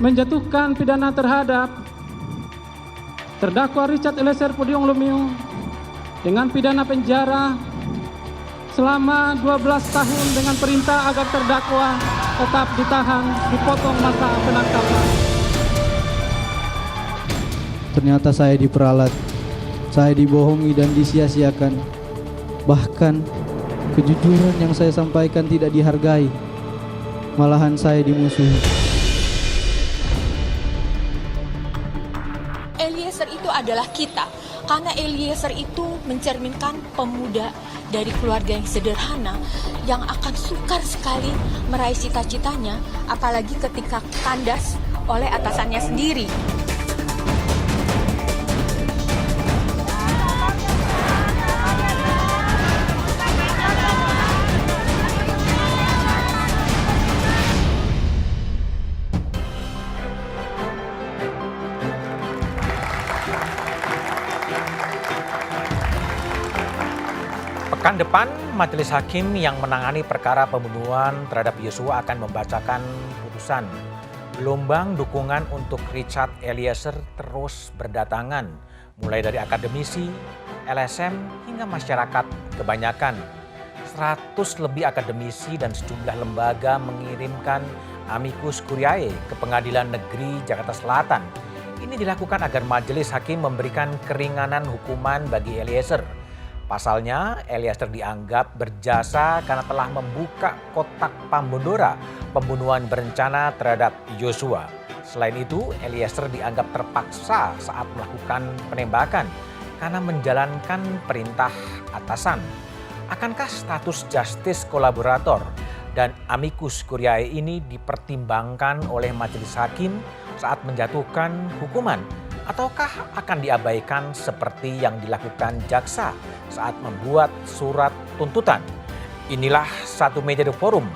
menjatuhkan pidana terhadap terdakwa Richard Eliezer Pudium Lumiu dengan pidana penjara selama 12 tahun dengan perintah agar terdakwa tetap ditahan, dipotong masa penangkapan. Ternyata saya diperalat, saya dibohongi dan disia-siakan. Bahkan kejujuran yang saya sampaikan tidak dihargai, malahan saya dimusuhi. Eliezer itu adalah kita, karena Eliezer itu mencerminkan pemuda dari keluarga yang sederhana yang akan sukar sekali meraih cita-citanya, apalagi ketika kandas oleh atasannya sendiri. Pekan depan, Majelis Hakim yang menangani perkara pembunuhan terhadap Yosua akan membacakan putusan. Gelombang dukungan untuk Richard Eliezer terus berdatangan, mulai dari akademisi, LSM, hingga masyarakat kebanyakan. 100 lebih akademisi dan sejumlah lembaga mengirimkan amicus curiae ke Pengadilan Negeri Jakarta Selatan. Ini dilakukan agar Majelis Hakim memberikan keringanan hukuman bagi Eliezer. Pasalnya, Eliezer dianggap berjasa karena telah membuka kotak Pambondora pembunuhan berencana terhadap Yosua. Selain itu, Eliezer dianggap terpaksa saat melakukan penembakan karena menjalankan perintah atasan. Akankah status justice kolaborator dan amicus curiae ini dipertimbangkan oleh majelis hakim saat menjatuhkan hukuman? Ataukah akan diabaikan seperti yang dilakukan jaksa saat membuat surat tuntutan? Inilah Satu Meja The Forum.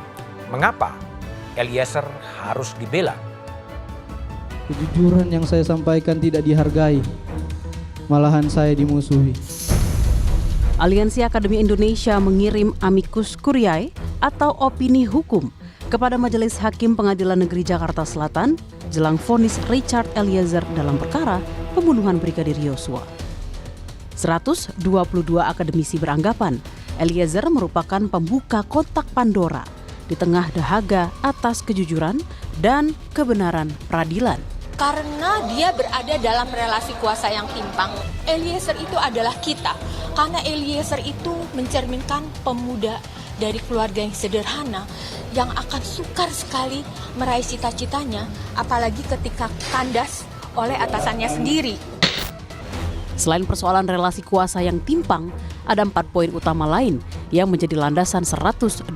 Mengapa Eliezer harus dibela? Kejujuran yang saya sampaikan tidak dihargai, malahan saya dimusuhi. Aliansi Akademi Indonesia mengirim amicus curiae atau opini hukum kepada Majelis Hakim Pengadilan Negeri Jakarta Selatan jelang vonis Richard Eliezer dalam perkara pembunuhan Brigadir Yosua. 122 akademisi beranggapan Eliezer merupakan pembuka kotak Pandora di tengah dahaga atas kejujuran dan kebenaran peradilan. Karena dia berada dalam relasi kuasa yang timpang, Eliezer itu adalah kita. Karena Eliezer itu mencerminkan pemuda dari keluarga yang sederhana yang akan sukar sekali meraih cita-citanya, apalagi ketika kandas oleh atasannya sendiri. Selain persoalan relasi kuasa yang timpang, ada 4 poin utama lain yang menjadi landasan 122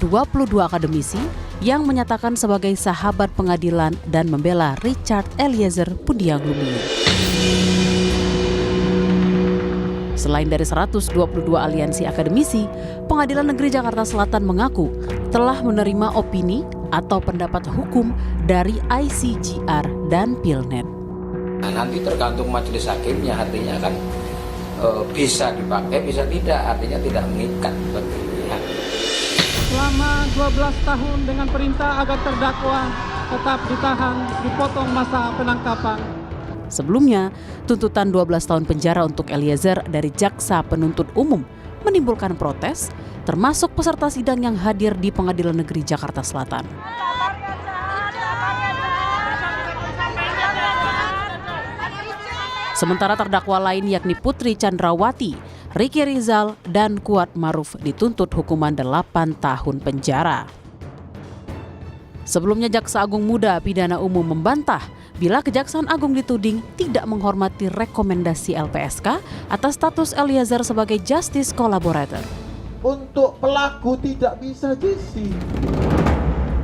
akademisi yang menyatakan sebagai sahabat pengadilan dan membela Richard Eliezer Pudium Lumiu. Selain dari 122 aliansi akademisi, Pengadilan Negeri Jakarta Selatan mengaku telah menerima opini atau pendapat hukum dari ICGR dan Pilnet. Nah, nanti tergantung majelis hakimnya, artinya akan bisa dipakai, bisa tidak, artinya tidak mengikat bagi pihak. Selama 12 tahun dengan perintah agar terdakwa tetap ditahan, dipotong masa penangkapan. Sebelumnya, tuntutan 12 tahun penjara untuk Eliezer dari Jaksa Penuntut Umum menimbulkan protes, termasuk peserta sidang yang hadir di Pengadilan Negeri Jakarta Selatan. Sementara terdakwa lain yakni Putri Chandrawati, Ricky Rizal, dan Kuat Maruf dituntut hukuman 8 tahun penjara. Sebelumnya Jaksa Agung Muda Pidana Umum membantah bila Kejaksaan Agung dituding tidak menghormati rekomendasi LPSK atas status Eliezer sebagai justice collaborator. Untuk pelaku tidak bisa JC,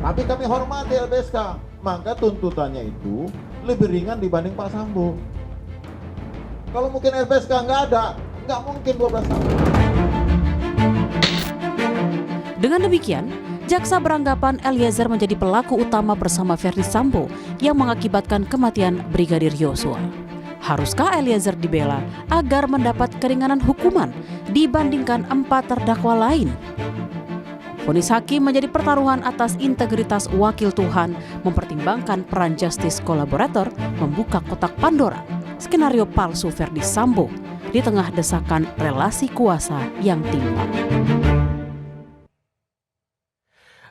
tapi kami hormati LPSK, maka tuntutannya itu lebih ringan dibanding Pak Sambo. Kalau mungkin LPSK nggak ada, nggak mungkin 12 tahun. Dengan demikian, jaksa beranggapan Eliezer menjadi pelaku utama bersama Verdi Sambo yang mengakibatkan kematian Brigadir Yosua. Haruskah Eliezer dibela agar mendapat keringanan hukuman dibandingkan 4 terdakwa lain? Vonis hakim menjadi pertaruhan atas integritas wakil Tuhan, mempertimbangkan peran justice kolaborator membuka kotak Pandora, skenario palsu Verdi Sambo di tengah desakan relasi kuasa yang timpang.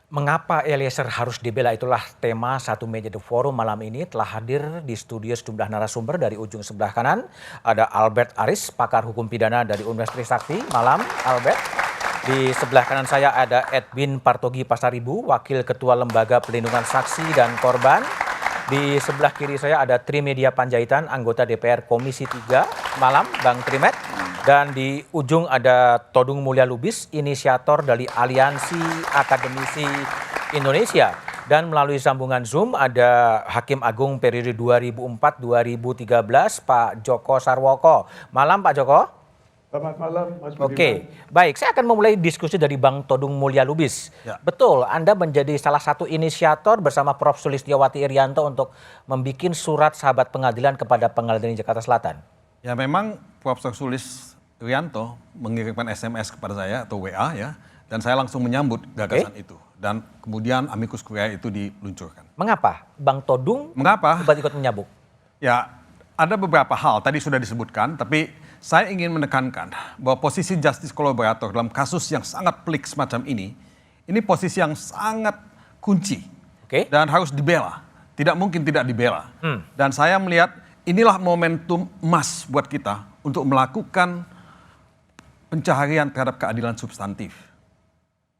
Mengapa Eliezer harus dibela, itulah tema Satu Meja The Forum malam ini. Telah hadir di studio sejumlah narasumber. Dari ujung sebelah kanan ada Albert Aris, pakar hukum pidana dari Universitas Trisakti. Malam Albert. Di sebelah kanan saya ada Edwin Partogi Pasaribu, Wakil Ketua Lembaga Pelindungan Saksi dan Korban. Di sebelah kiri saya ada Trimedia Panjaitan, anggota DPR Komisi 3. Malam Bang Trimet. Dan di ujung ada Todung Mulya Lubis, inisiator dari Aliansi Akademisi Indonesia. Dan melalui sambungan Zoom ada Hakim Agung periode 2004-2013, Pak Joko Sarwoko. Malam Pak Joko. Selamat malam Mas Budiman. Oke, baik. Saya akan memulai diskusi dari Bang Todung Mulya Lubis. Ya. Betul, Anda menjadi salah satu inisiator bersama Prof. Sulistiawati Irianto untuk membuat surat sahabat pengadilan kepada Pengadilan Jakarta Selatan. Ya memang Profesor Sulis Irianto mengirimkan SMS kepada saya atau WA ya, dan saya langsung menyambut gagasan itu. Dan kemudian amicus curiae itu diluncurkan. Mengapa Bang Todung Mengapa? ikut menyambut? Ya ada beberapa hal tadi sudah disebutkan, tapi saya ingin menekankan bahwa posisi justice collaborator dalam kasus yang sangat pelik semacam ini posisi yang sangat kunci. Oke. Dan harus dibela. Tidak mungkin tidak dibela. Dan saya melihat inilah momentum emas buat kita untuk melakukan pencaharian terhadap keadilan substantif.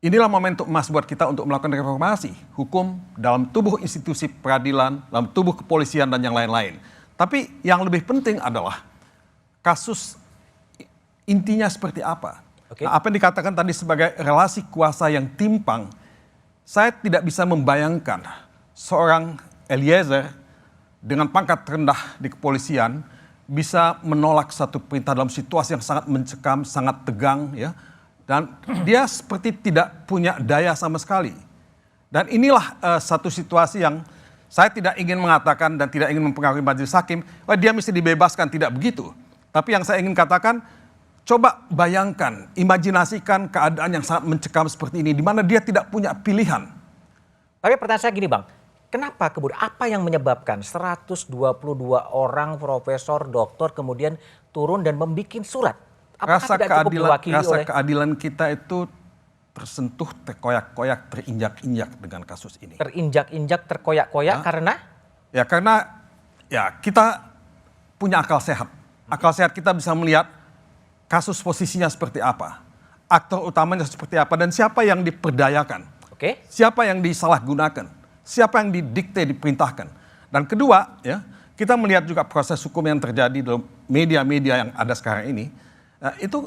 Inilah momentum emas buat kita untuk melakukan reformasi hukum dalam tubuh institusi peradilan, dalam tubuh kepolisian dan yang lain-lain. Tapi yang lebih penting adalah kasus intinya seperti apa. Oke. Nah, apa yang dikatakan tadi sebagai relasi kuasa yang timpang, saya tidak bisa membayangkan seorang Eliezer dengan pangkat rendah di kepolisian bisa menolak satu perintah dalam situasi yang sangat mencekam, sangat tegang, ya, dan dia seperti tidak punya daya sama sekali. Dan inilah satu situasi yang saya tidak ingin mengatakan dan tidak ingin mempengaruhi majelis hakim, oh, dia mesti dibebaskan, tidak begitu. Tapi yang saya ingin katakan, coba bayangkan, imajinasikan keadaan yang sangat mencekam seperti ini, di mana dia tidak punya pilihan. Tapi pertanyaan saya gini Bang, kenapa kemudian, apa yang menyebabkan 122 orang profesor, doktor kemudian turun dan membuat surat? Apakah Rasa tidak cukup diwakili oleh... keadilan kita itu tersentuh, terkoyak-koyak, terinjak-injak dengan kasus ini. Terinjak-injak, terkoyak-koyak karena? Ya karena ya kita punya akal sehat. Akal sehat kita bisa melihat kasus posisinya seperti apa. Aktor utamanya seperti apa dan siapa yang diperdayakan. Oke. Siapa yang disalahgunakan. Siapa yang didikte, diperintahkan. Dan kedua, ya, kita melihat juga proses hukum yang terjadi dalam media-media yang ada sekarang ini, itu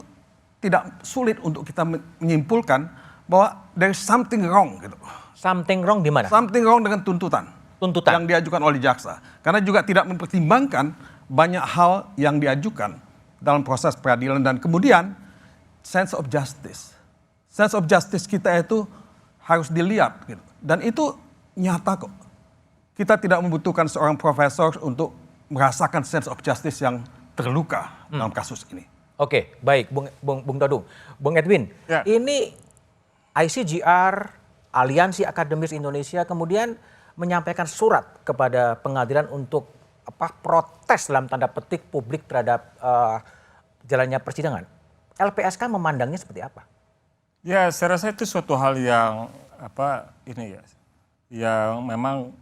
tidak sulit untuk kita menyimpulkan bahwa there is something wrong. Gitu. Something wrong di mana? Something wrong dengan tuntutan. Tuntutan. Yang diajukan oleh jaksa. Karena juga tidak mempertimbangkan banyak hal yang diajukan dalam proses peradilan. Dan kemudian, sense of justice. Sense of justice kita itu harus dilihat. Gitu. Dan itu nyata kok. Kita tidak membutuhkan seorang profesor untuk merasakan sense of justice yang terluka dalam kasus ini. Oke, baik Bung Todung. Bung Edwin, Ya. ini ICGR, Aliansi Akademis Indonesia kemudian menyampaikan surat kepada pengadilan untuk protes dalam tanda petik publik terhadap jalannya persidangan. LPSK memandangnya seperti apa? Ya, saya rasa itu suatu hal yang yang memang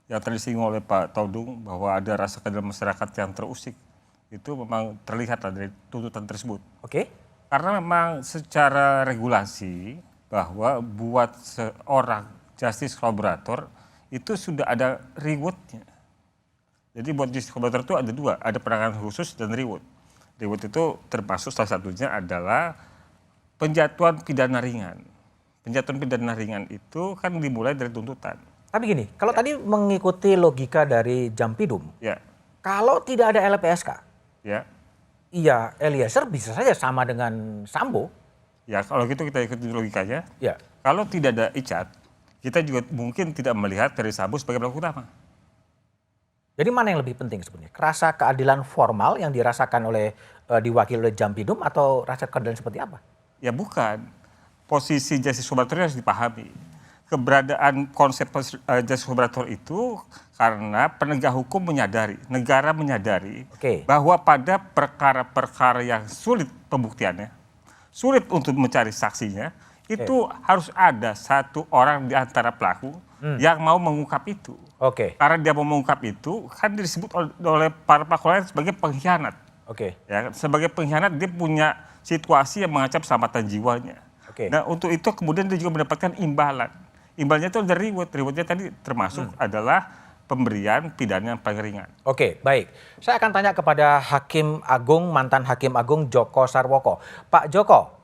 yang tersinggung oleh Pak Todung bahwa ada rasa keadilan masyarakat yang terusik. Itu memang terlihat dari tuntutan tersebut. Oke. Karena memang secara regulasi bahwa buat seorang justice collaborator itu sudah ada rewardnya. Jadi buat justice collaborator itu ada dua, ada penanganan khusus dan reward. Reward itu termasuk salah satunya adalah penjatuhan pidana ringan. Penjatuhan pidana ringan itu kan dimulai dari tuntutan. Tapi gini, kalau tadi mengikuti logika dari Jampidum, Ya, kalau tidak ada LPSK, ya. iya Eliezer bisa saja sama dengan Sambo. Ya, kalau gitu kita ikuti logikanya. Ya. Kalau tidak ada icat, kita juga mungkin tidak melihat Ferdi Sambo sebagai pelaku utama. Jadi mana yang lebih penting sebenarnya? Rasa keadilan formal yang dirasakan oleh diwakili oleh Jampidum atau rasa keadilan seperti apa? Ya bukan. posisi justice collaborator harus dipahami. Keberadaan konsep justice collaborator itu karena penegak hukum menyadari, negara menyadari bahwa pada perkara-perkara yang sulit pembuktiannya, sulit untuk mencari saksinya, itu harus ada satu orang di antara pelaku yang mau mengungkap itu. Karena dia mau mengungkap itu, kan disebut oleh para pelaku lain sebagai pengkhianat. Ya, sebagai pengkhianat dia punya situasi yang mengancam keselamatan jiwanya. Nah untuk itu kemudian dia juga mendapatkan imbalan. Imbalannya itu ada reward. Rewardnya tadi termasuk adalah pemberian pidana yang paling ringan. Baik. Saya akan tanya kepada Hakim Agung, mantan Hakim Agung Joko Sarwoko. Pak Joko,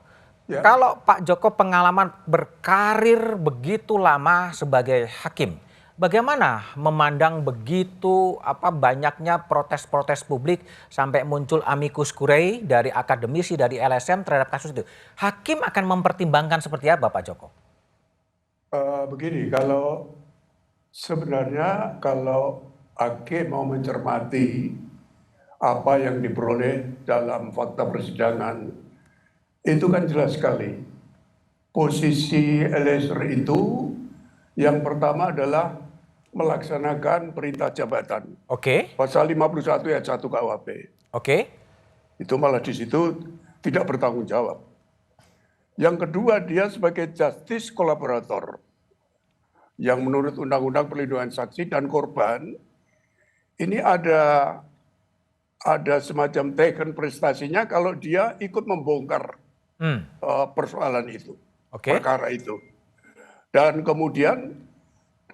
kalau Pak Joko pengalaman berkarir begitu lama sebagai hakim, bagaimana memandang begitu banyaknya protes-protes publik sampai muncul amicus curiae dari akademisi, dari LSM terhadap kasus itu? Hakim akan mempertimbangkan seperti apa, Pak Joko? Begini, kalau sebenarnya kalau hakim mau mencermati apa yang diperoleh dalam fakta persidangan, itu kan jelas sekali. Posisi Eliezer itu yang pertama adalah melaksanakan perintah jabatan. Pasal 51 ayat 1 KUHP. Itu malah di situ tidak bertanggung jawab. Yang kedua, dia sebagai justice collaborator yang menurut Undang-Undang Perlindungan Saksi dan Korban ini ada semacam taken prestasinya kalau dia ikut membongkar persoalan itu, perkara itu. Dan kemudian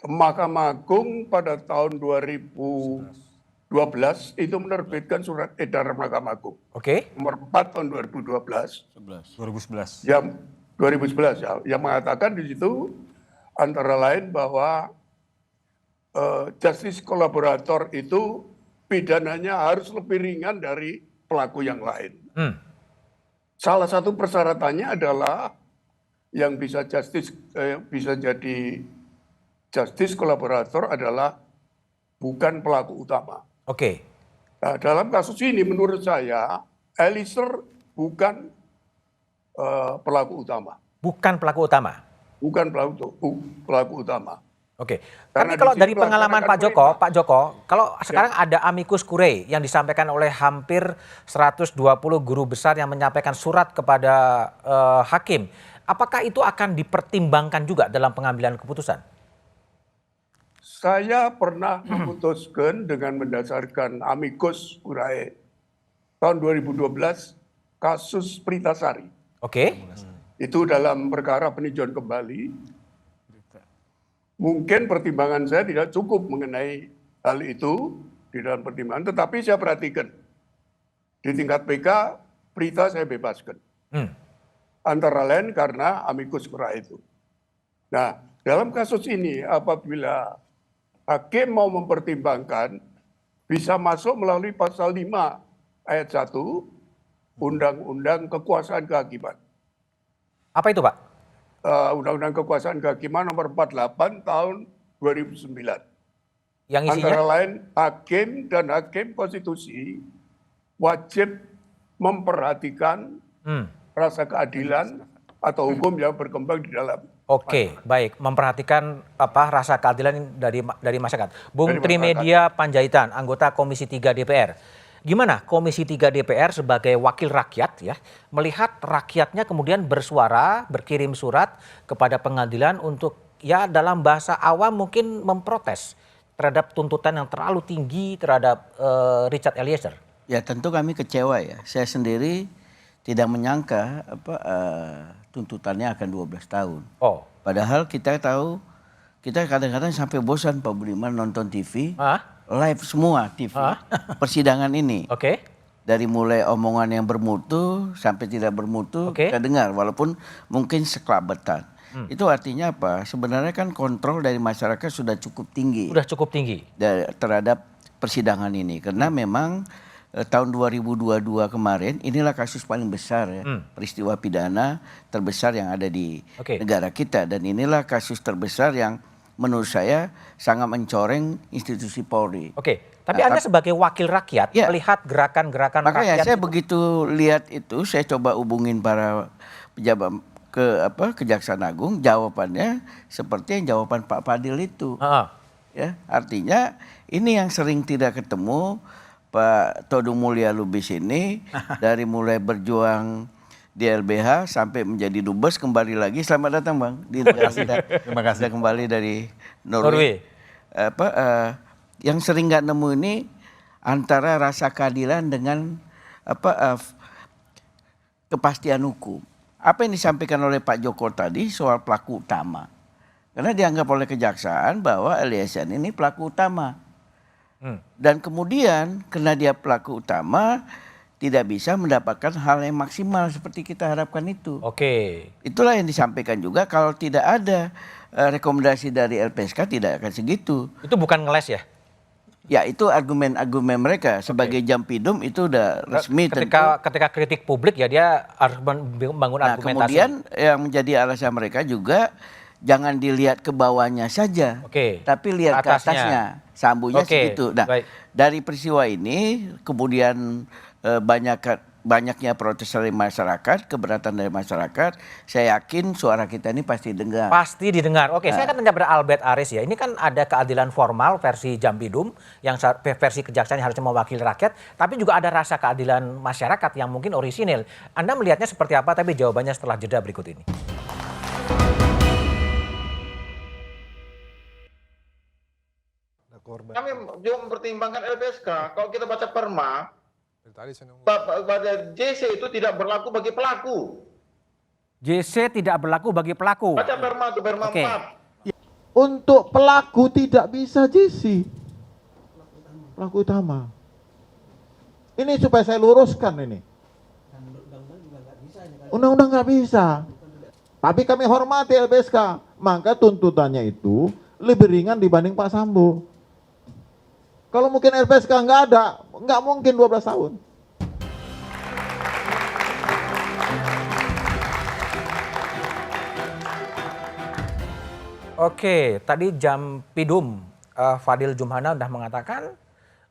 Mahkamah Agung pada tahun 2012 itu menerbitkan surat edaran Mahkamah Agung. Nomor 4 tahun 2011. 2011. Yang 2011 ya, yang mengatakan di situ antara lain bahwa justice collaborator itu pidananya harus lebih ringan dari pelaku yang lain. Salah satu persyaratannya adalah yang bisa jadi justice collaborator adalah bukan pelaku utama. Nah, dalam kasus ini menurut saya Eliezer bukan pelaku utama. Bukan pelaku utama. Bukan pelaku utama. Tapi kalau dari pengalaman Pak Joko, kalau sekarang ada amicus curiae yang disampaikan oleh hampir 120 guru besar yang menyampaikan surat kepada hakim, apakah itu akan dipertimbangkan juga dalam pengambilan keputusan? Saya pernah memutuskan dengan mendasarkan amicus curiae tahun 2012 kasus Pritasari. Itu dalam perkara peninjauan kembali. Mungkin pertimbangan saya tidak cukup mengenai hal itu di dalam pertimbangan, tetapi saya perhatikan di tingkat PK Prita saya bebaskan. Antara lain karena amicus curiae itu. Nah, dalam kasus ini apabila hakim mau mempertimbangkan bisa masuk melalui pasal 5 ayat 1 Undang-Undang Kekuasaan Kehakiman. Apa itu, Pak? Undang-Undang Kekuasaan Kehakiman nomor 48 tahun 2009. Yang isinya? Antara lain hakim dan hakim konstitusi wajib memperhatikan rasa keadilan atau hukum yang berkembang di dalam. Baik, memperhatikan rasa keadilan dari masyarakat. Bung Trimedia Panjaitan, anggota Komisi 3 DPR. Gimana Komisi 3 DPR sebagai wakil rakyat ya melihat rakyatnya kemudian bersuara, berkirim surat kepada pengadilan untuk ya dalam bahasa awam mungkin memprotes terhadap tuntutan yang terlalu tinggi terhadap Richard Eliezer? Ya tentu kami kecewa ya. Saya sendiri tidak menyangka tuntutannya akan 12 tahun. Padahal kita tahu, kita kadang-kadang sampai bosan Pak Budiman nonton TV. Live semua TV persidangan ini. Dari mulai omongan yang bermutu sampai tidak bermutu kita dengar walaupun mungkin sekelabetan. Itu artinya apa? Sebenarnya kan kontrol dari masyarakat sudah cukup tinggi. Terhadap persidangan ini karena memang tahun 2022 kemarin inilah kasus paling besar ya, peristiwa pidana terbesar yang ada di negara kita dan inilah kasus terbesar yang menurut saya sangat mencoreng institusi Polri. Tapi Anda sebagai wakil rakyat melihat gerakan-gerakan rakyat. Makanya saya begitu lihat itu, saya coba hubungin para pejabat Kejaksaan Agung, jawabannya seperti yang jawaban Pak Fadil itu. Ya, artinya ini yang sering tidak ketemu Pak Todung Mulya Lubis ini dari mulai berjuang di LBH sampai menjadi dubes, kembali lagi. Selamat datang Bang di negara kita. Terima kasih. Sudah kembali dari Norway. Yang sering nggak nemu ini antara rasa keadilan dengan kepastian hukum. Apa yang disampaikan oleh Pak Joko tadi soal pelaku utama. Karena dianggap oleh kejaksaan bahwa Eliezer ini pelaku utama. Dan kemudian karena dia pelaku utama tidak bisa mendapatkan hal yang maksimal seperti kita harapkan itu. Itulah yang disampaikan juga, kalau tidak ada rekomendasi dari LPSK tidak akan segitu. Itu bukan ngeles ya? Ya, itu argumen-argumen mereka sebagai Jampidum itu udah resmi. Ketika kritik publik ya dia harus membangun argumentasi. Kemudian yang menjadi alasan mereka juga jangan dilihat ke bawahnya saja, tapi lihat ke atasnya. Sambunya segitu. Nah, dari peristiwa ini kemudian banyaknya protes dari masyarakat, keberatan dari masyarakat, saya yakin suara kita ini pasti dengar. Pasti didengar. Saya akan tanya pada Albert Aris ya. Ini kan ada keadilan formal versi Jampidum, yang versi kejaksaan yang harusnya mewakili rakyat, tapi juga ada rasa keadilan masyarakat yang mungkin orisinil. Anda melihatnya seperti apa? Tapi jawabannya setelah jeda berikut ini. Kami juga mempertimbangkan LPSK. Kalau kita baca perma, pada JC itu tidak berlaku bagi pelaku. JC tidak berlaku bagi pelaku. Baca perma itu perma 4. Untuk pelaku tidak bisa JC. Pelaku utama. Ini supaya saya luruskan ini. Undang-undang nggak bisa. Tapi kami hormati LPSK. Maka tuntutannya itu lebih ringan dibanding Pak Sambo. Kalau mungkin LPSK nggak ada, nggak mungkin 12 tahun. Tadi Jampidum Fadil Jumhana sudah mengatakan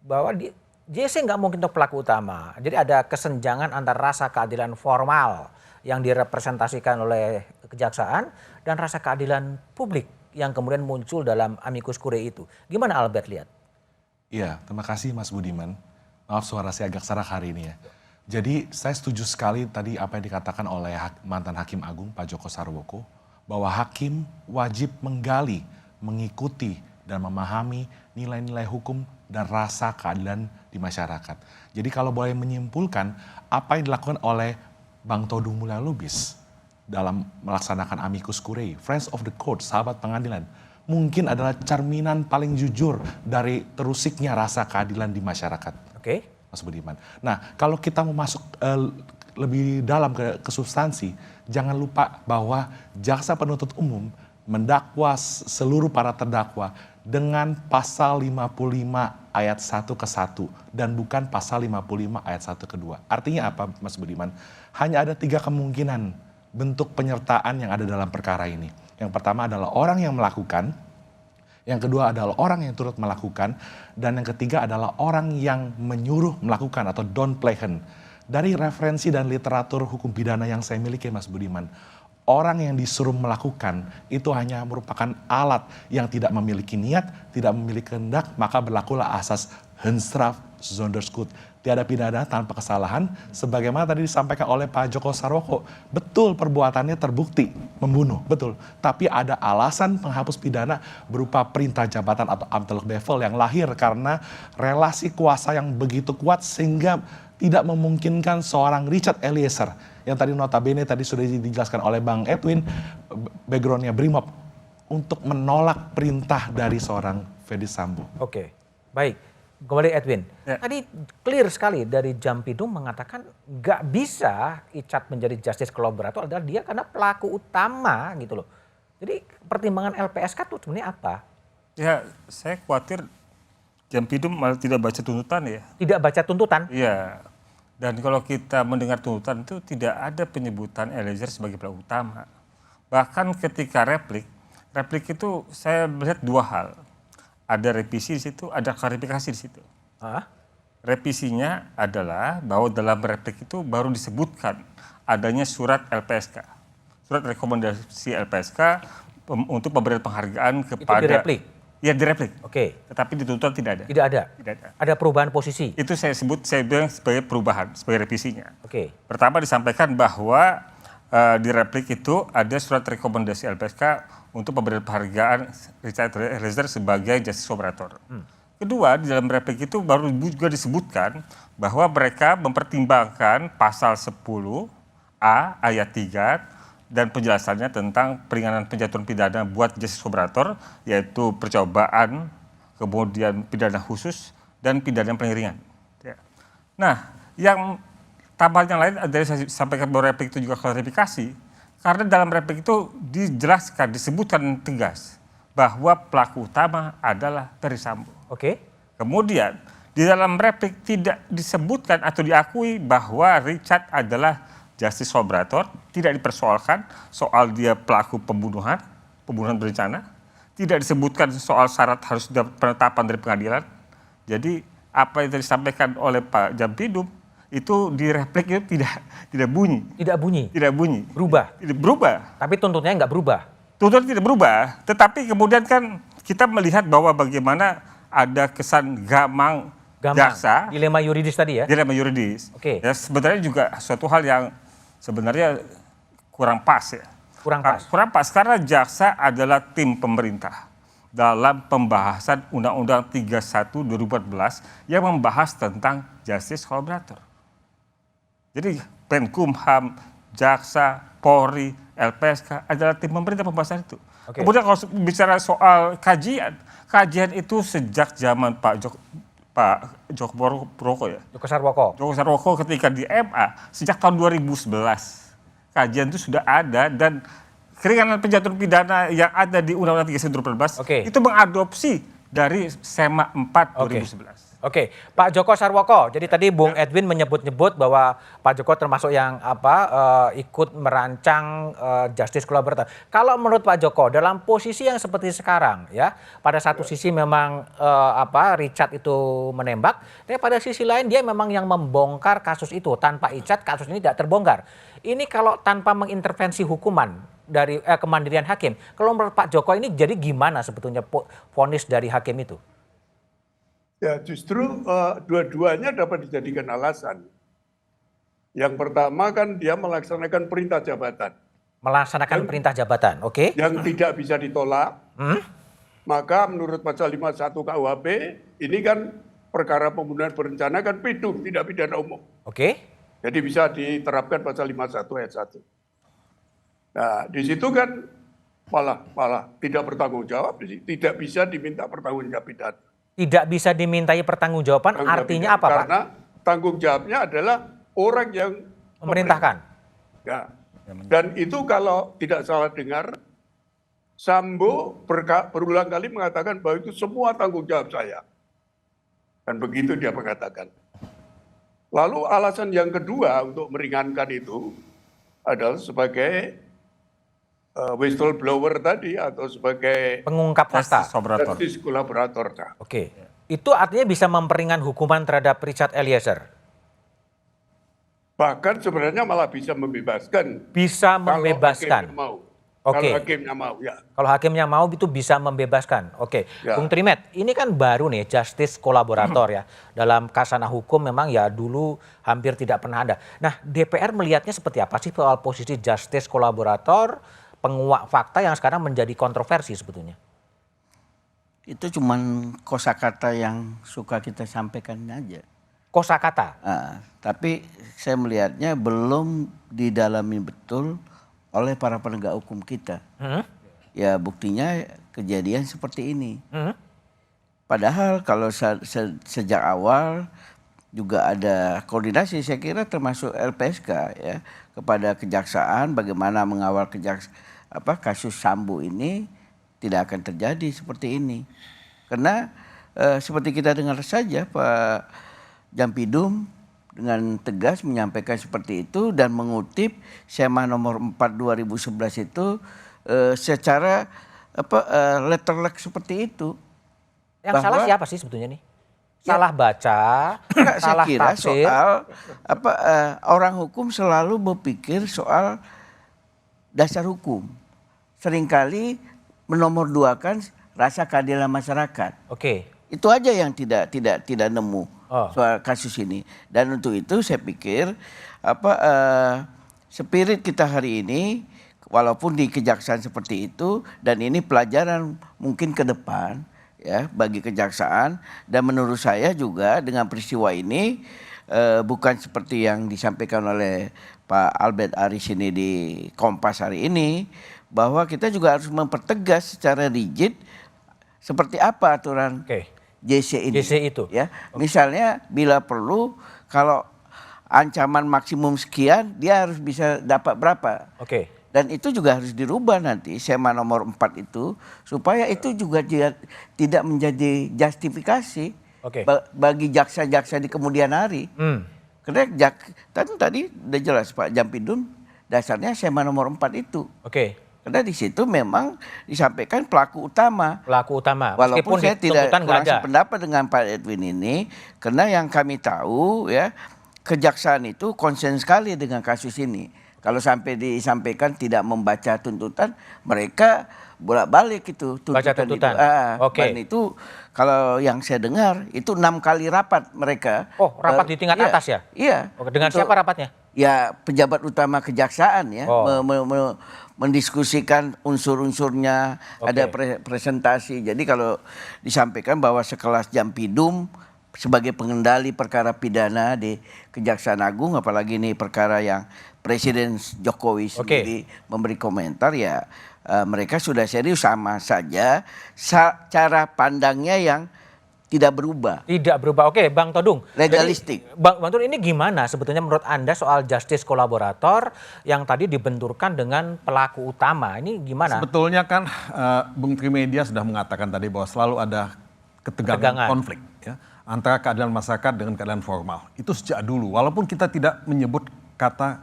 bahwa JC nggak mungkin untuk pelaku utama. Jadi ada kesenjangan antara rasa keadilan formal yang direpresentasikan oleh kejaksaan dan rasa keadilan publik yang kemudian muncul dalam amicus curiae itu. Gimana Albert lihat? Iya, terima kasih Mas Budiman. Maaf suara saya agak serak hari ini ya. Jadi saya setuju sekali tadi apa yang dikatakan oleh mantan Hakim Agung Pak Joko Sarwoko, bahwa hakim wajib menggali, mengikuti dan memahami nilai-nilai hukum dan rasa keadilan di masyarakat. Jadi kalau boleh menyimpulkan, apa yang dilakukan oleh Bang Todung Mulya Lubis dalam melaksanakan amicus curiae, Friends of the Court, sahabat pengadilan, mungkin adalah cerminan paling jujur dari terusiknya rasa keadilan di masyarakat. Mas Budiman. Nah, kalau kita mau masuk lebih dalam ke substansi, jangan lupa bahwa jaksa penuntut umum mendakwa seluruh para terdakwa dengan pasal 55 ayat 1 ke 1 dan bukan pasal 55 ayat 1 ke 2. Artinya apa, Mas Budiman? Hanya ada 3 kemungkinan bentuk penyertaan yang ada dalam perkara ini. Yang pertama adalah orang yang melakukan, yang kedua adalah orang yang turut melakukan, dan yang ketiga adalah orang yang menyuruh melakukan atau Don Plehen. Dari referensi dan literatur hukum pidana yang saya miliki, Mas Budiman, orang yang disuruh melakukan itu hanya merupakan alat yang tidak memiliki niat, tidak memiliki kehendak, maka berlakulah asas Hensstraf Zonderschuld. Tiada pidana tanpa kesalahan, sebagaimana tadi disampaikan oleh Pak Joko Sarwoko. Betul perbuatannya terbukti membunuh, betul. Tapi ada alasan penghapus pidana berupa perintah jabatan atau Ambtelijk Bevel yang lahir karena relasi kuasa yang begitu kuat sehingga tidak memungkinkan seorang Richard Eliezer yang tadi notabene tadi sudah dijelaskan oleh Bang Edwin, backgroundnya Brimob, untuk menolak perintah dari seorang Ferdy Sambo. Baik. Kembali Edwin, tadi clear sekali dari Jampidum mengatakan nggak bisa Richard menjadi justice collaborator adalah dia karena pelaku utama gitu loh. Jadi pertimbangan LPSK itu sebenarnya apa? Ya, saya khawatir Jampidum malah tidak baca tuntutan ya. Tidak baca tuntutan? Iya. Dan kalau kita mendengar tuntutan itu tidak ada penyebutan Eliezer sebagai pelaku utama. Bahkan ketika replik itu saya melihat 2 hal. Ada revisi di situ, ada klarifikasi di situ. Revisinya adalah bahwa dalam replik itu baru disebutkan adanya surat LPSK. surat rekomendasi LPSK untuk pemberian penghargaan kepada... Itu direplik? Ya direplik. Oke. Tetapi di tuntutan tidak ada. Tidak ada? Tidak ada. Ada perubahan posisi? Itu saya bilang sebagai perubahan, sebagai revisinya. Oke. Pertama disampaikan bahwa di replik itu ada surat rekomendasi LPSK untuk pemberian penghargaan Richard Eliezer sebagai justice collaborator. Kedua, di dalam replik itu baru juga disebutkan bahwa mereka mempertimbangkan pasal 10A ayat 3 dan penjelasannya tentang peringanan penjatuhan pidana buat justice collaborator, yaitu percobaan, kemudian pidana khusus, dan pidana pengeringan. Nah, yang tambahan yang lain dari saya sampaikan bahwa replik itu juga klarifikasi, karena dalam replik itu dijelaskan, disebutkan tegas bahwa pelaku utama adalah Ferry Sambo. Oke. Kemudian di dalam replik tidak disebutkan atau diakui bahwa Richard adalah justice collaborator, tidak dipersoalkan soal dia pelaku pembunuhan berencana, tidak disebutkan soal syarat harus penetapan dari pengadilan. Jadi apa yang disampaikan oleh Pak Jampidum itu di replik itu tidak bunyi. Tidak bunyi? Tidak bunyi. Berubah? Berubah. Tapi tuntutannya nggak berubah? Tuntutan tidak berubah, tetapi kemudian kan kita melihat bahwa bagaimana ada kesan gamang jaksa. Dilema yuridis tadi ya? Dilema yuridis. Oke. Ya, sebenarnya juga suatu hal yang sebenarnya kurang pas ya. Kurang pas? Kurang pas karena jaksa adalah tim pemerintah dalam pembahasan Undang-Undang 31 2014 yang membahas tentang justice collaborator. Jadi Menkumham, jaksa, Polri, LPSK adalah tim pemerintah pembahasan itu. Oke. Kemudian kalau bicara soal kajian itu sejak zaman Joko Sarwoko ketika di MA sejak tahun 2011 kajian itu sudah ada dan keringanan penjatuhan pidana yang ada di Undang-Undang 31 2014 itu mengadopsi dari SEMA 4 2011. Oke, Pak Joko Sarwoko. Jadi tadi Bung Edwin menyebut-nyebut bahwa Pak Joko termasuk yang ikut merancang justice collaborator. Kalau menurut Pak Joko dalam posisi yang seperti sekarang ya, pada satu sisi memang Richard itu menembak, tapi pada sisi lain dia memang yang membongkar kasus itu. Tanpa Richard kasus ini tidak terbongkar. Ini kalau tanpa mengintervensi hukuman dari kemandirian hakim. Kalau menurut Pak Joko ini jadi gimana sebetulnya vonis dari hakim itu? Ya justru dua-duanya dapat dijadikan alasan. Yang pertama kan dia melaksanakan perintah jabatan. Melaksanakan perintah jabatan, oke. Yang tidak bisa ditolak. Maka menurut pasal 51 KUHP ini kan perkara pembunuhan berencana kan pidum, tidak pidana umum. Oke. Jadi bisa diterapkan pasal 51 ayat 1. Nah di situ kan malah tidak bertanggung jawab, tidak bisa diminta pertanggungjawaban pidana. Tidak bisa dimintai pertanggungjawaban artinya apa, Pak? Karena tanggung jawabnya adalah orang yang memerintahkan. Ya. Dan itu kalau tidak salah dengar, Sambo berulang kali mengatakan bahwa itu semua tanggung jawab saya. Dan begitu dia mengatakan. Lalu alasan yang kedua untuk meringankan itu adalah sebagai whistleblower tadi atau sebagai pengungkap fakta, justice collaborator. Oke, itu artinya bisa memperingan hukuman terhadap Richard Eliezer. Bahkan sebenarnya malah bisa membebaskan. Bisa membebaskan. Kalau hakimnya mau, ya. Kalau hakimnya mau itu bisa membebaskan. Oke, ya. Bung Trimet, ini kan baru nih justice collaborator ya. Dalam kasana hukum memang ya dulu hampir tidak pernah ada. Nah, DPR melihatnya seperti apa sih soal posisi justice collaborator, penguak fakta yang sekarang menjadi kontroversi sebetulnya? Itu cuman kosakata yang suka kita sampaikan aja. Kosakata? Tapi saya melihatnya belum didalami betul oleh para penegak hukum kita. Ya buktinya kejadian seperti ini. Padahal kalau sejak awal juga ada koordinasi, saya kira termasuk LPSK ya kepada kejaksaan bagaimana mengawal kasus Sambo ini tidak akan terjadi seperti ini. Karena seperti kita dengar saja Pak Jampidum dengan tegas menyampaikan seperti itu dan mengutip SEMA nomor 4 2011 itu secara letterlek seperti itu. Yang salah siapa sih sebetulnya nih? Salah baca, salah tafsir. Soal orang hukum selalu berpikir soal dasar hukum. Seringkali menomorduakan rasa keadilan masyarakat. Oke. Itu aja yang tidak nemu soal kasus ini. Dan untuk itu saya pikir spirit kita hari ini, walaupun di kejaksaan seperti itu, dan ini pelajaran mungkin ke depan ya bagi kejaksaan, dan menurut saya juga dengan peristiwa ini bukan seperti yang disampaikan oleh Pak Albert Aris ini di Kompas hari ini, bahwa kita juga harus mempertegas secara rigid seperti apa aturan JC ini. JC itu. Ya, misalnya bila perlu kalau ancaman maksimum sekian dia harus bisa dapat berapa. Oke. Dan itu juga harus dirubah nanti SEMA nomor 4 itu supaya itu juga tidak menjadi justifikasi bagi jaksa-jaksa di kemudian hari. Karena tadi udah jelas Pak Jampidum dasarnya SEMA nomor 4 itu. Karena di situ memang disampaikan pelaku utama. Pelaku utama. Walaupun saya tidak kurang ada sependapat dengan Pak Edwin ini, karena yang kami tahu ya kejaksaan itu konsen sekali dengan kasus ini. Kalau sampai disampaikan tidak membaca tuntutan, mereka bolak-balik itu tuntutan. Baca tuntutan. Dan itu kalau yang saya dengar itu 6 kali rapat mereka. Oh, rapat di tingkat atas ya? Iya. Dengan siapa rapatnya? Ya pejabat utama kejaksaan ya, mendiskusikan unsur-unsurnya, ada presentasi. Jadi kalau disampaikan bahwa sekelas Jampidum sebagai pengendali perkara pidana di Kejaksaan Agung, apalagi ini perkara yang Presiden Jokowi sendiri memberi komentar, ya mereka sudah serius, sama saja cara pandangnya yang tidak berubah. Tidak berubah. Oke, Bang Todung. Legalistik. Jadi, Bang Todung, ini gimana sebetulnya menurut Anda soal justice kolaborator yang tadi dibenturkan dengan pelaku utama? Ini gimana? Sebetulnya kan Bung Trimedia sudah mengatakan tadi bahwa selalu ada ketegangan konflik ya, antara keadilan masyarakat dengan keadilan formal. Itu sejak dulu, walaupun kita tidak menyebut kata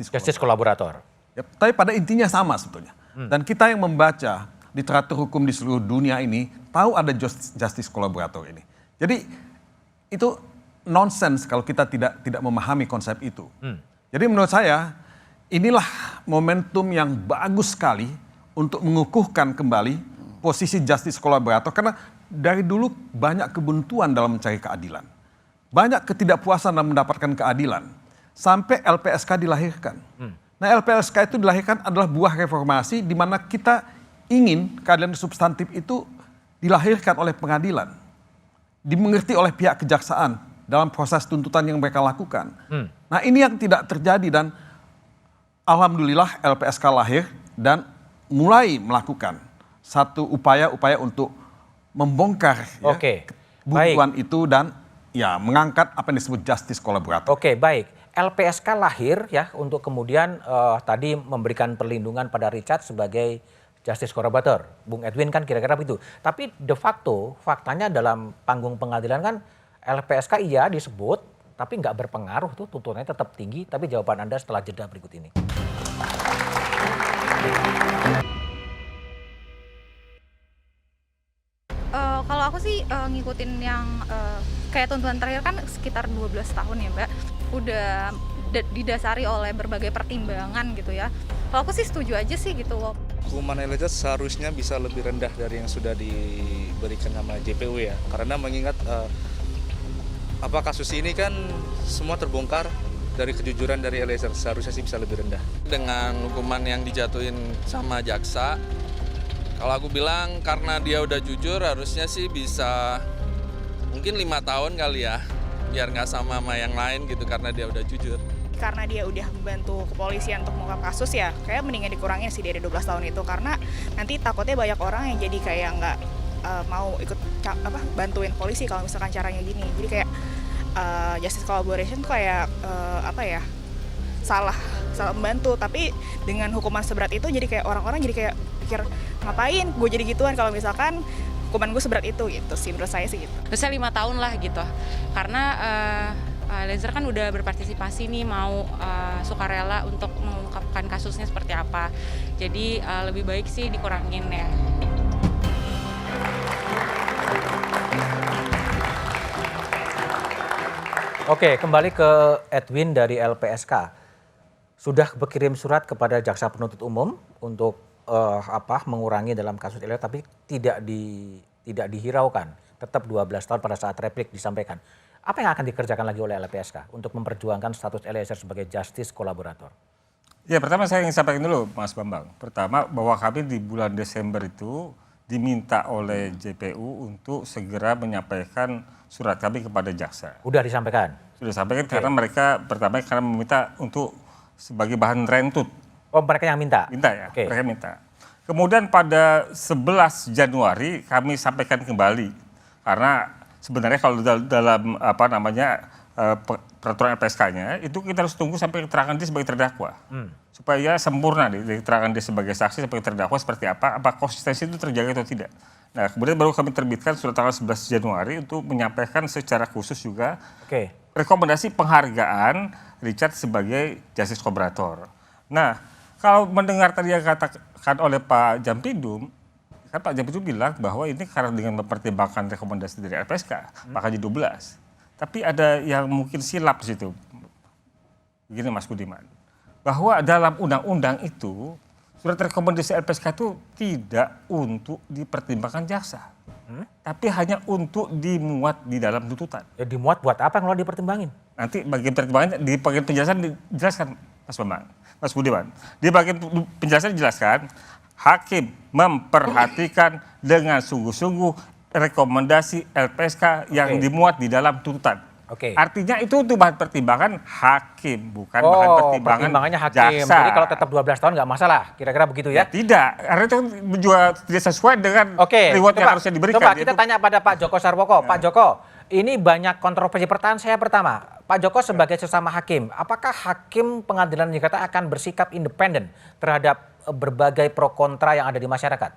justice kolaborator. Ya, tapi pada intinya sama sebetulnya. Dan kita yang membaca literatur hukum di seluruh dunia ini tahu ada justice kolaborator ini. Jadi itu nonsens kalau kita tidak memahami konsep itu. Jadi menurut saya inilah momentum yang bagus sekali untuk mengukuhkan kembali posisi justice kolaborator, karena dari dulu banyak kebuntuan dalam mencari keadilan. Banyak ketidakpuasan dalam mendapatkan keadilan. Sampai LPSK dilahirkan. Nah, LPSK itu dilahirkan adalah buah reformasi di mana kita ingin keadilan substantif itu dilahirkan oleh pengadilan, dimengerti oleh pihak kejaksaan dalam proses tuntutan yang mereka lakukan. Nah, ini yang tidak terjadi, dan alhamdulillah LPSK lahir dan mulai melakukan satu upaya-upaya untuk membongkar kebuntuan itu dan ya mengangkat apa yang disebut justice kolaborator. Oke, baik. LPSK lahir ya untuk kemudian tadi memberikan perlindungan pada Richard sebagai justice kolaborator. Bung Edwin kan kira-kira begitu. Tapi de facto faktanya dalam panggung pengadilan kan LPSK iya disebut tapi nggak berpengaruh, tuh tuntutannya tetap tinggi. Tapi jawaban Anda setelah jeda berikut ini. Kalau aku sih ngikutin yang kayak tuntutan terakhir kan sekitar 12 tahun ya Mbak. Udah didasari oleh berbagai pertimbangan gitu ya. Kalau aku sih setuju aja sih gitu loh. Hukuman Eliezer seharusnya bisa lebih rendah dari yang sudah diberikan sama JPU ya. Karena mengingat kasus ini kan semua terbongkar dari kejujuran dari Eliezer, seharusnya sih bisa lebih rendah. Dengan hukuman yang dijatuhin sama jaksa, kalau aku bilang karena dia udah jujur harusnya sih bisa mungkin 5 tahun kali ya. Biar nggak sama yang lain gitu karena dia udah jujur. Karena dia udah membantu kepolisian untuk mengungkap kasus ya, kayak mendingan dikurangin sih dari 12 tahun itu, karena nanti takutnya banyak orang yang jadi kayak nggak mau ikut bantuin polisi kalau misalkan caranya gini. Jadi kayak justice collaboration kayak salah membantu, tapi dengan hukuman seberat itu jadi kayak orang-orang jadi kayak pikir ngapain gue jadi gituan kalau misalkan hukuman gue seberat itu gitu sih, menurut saya sih gitu. Terusnya 5 tahun lah gitu, karena Eliezer kan udah berpartisipasi nih, mau sukarela untuk mengungkapkan kasusnya seperti apa. Jadi lebih baik sih dikurangin ya. Oke, kembali ke Edwin dari LPSK. sudah berkirim surat kepada jaksa penuntut umum untuk mengurangi dalam kasus Eliezer, tapi tidak dihiraukan, tetap 12 tahun pada saat replik disampaikan. Apa yang akan dikerjakan lagi oleh LPSK untuk memperjuangkan status Eliezer sebagai justice kolaborator? Ya, pertama saya ingin sampaikan dulu Mas Bambang. Pertama, bahwa kami di bulan Desember itu diminta oleh JPU untuk segera menyampaikan surat kami kepada jaksa. Udah disampaikan? Sudah disampaikan karena mereka pertama karena meminta untuk sebagai bahan rentut. Oh, mereka yang minta? Minta ya, mereka minta. Kemudian pada 11 Januari kami sampaikan kembali. Karena sebenarnya kalau dalam peraturan LPSK-nya itu kita harus tunggu sampai keterangan dia sebagai terdakwa. Supaya sempurna di keterangan dia sebagai saksi sebagai terdakwa seperti apa konsistensi itu terjaga atau tidak. Nah, kemudian baru kami terbitkan surat tanggal 11 Januari untuk menyampaikan secara khusus juga rekomendasi penghargaan Richard sebagai justice collaborator. Nah, kalau mendengar tadi yang katakan oleh Pak Jampidum, kan Pak Jampidum bilang bahwa ini karena dengan mempertimbangkan rekomendasi dari LPSK, maka jadi 12. Tapi ada yang mungkin silap di situ. Begini Mas Budiman, bahwa dalam undang-undang itu surat rekomendasi LPSK itu tidak untuk dipertimbangkan jaksa, tapi hanya untuk dimuat di dalam tuntutan. Ya, dimuat buat apa kalau dipertimbangin? Nanti bagian pertimbangannya di bagian penjelasan dijelaskan Mas Bambang, Mas Budiman. Di bagian penjelasan dijelaskan hakim memperhatikan dengan sungguh-sungguh rekomendasi LPSK yang dimuat di dalam tuntutan. Artinya itu untuk bahan pertimbangan hakim, bukan bahan pertimbangannya hakim. jaksa. Jadi kalau tetap 12 tahun nggak masalah, kira-kira begitu ya? Tidak, karena itu juga tidak sesuai dengan reward yang harusnya diberikan. Coba kita tanya pada Pak Joko Sarwoko. Pak Joko, ini banyak kontroversi. Pertanyaan saya pertama, Pak Joko sebagai sesama hakim, apakah hakim pengadilan Jakarta akan bersikap independen terhadap berbagai pro kontra yang ada di masyarakat?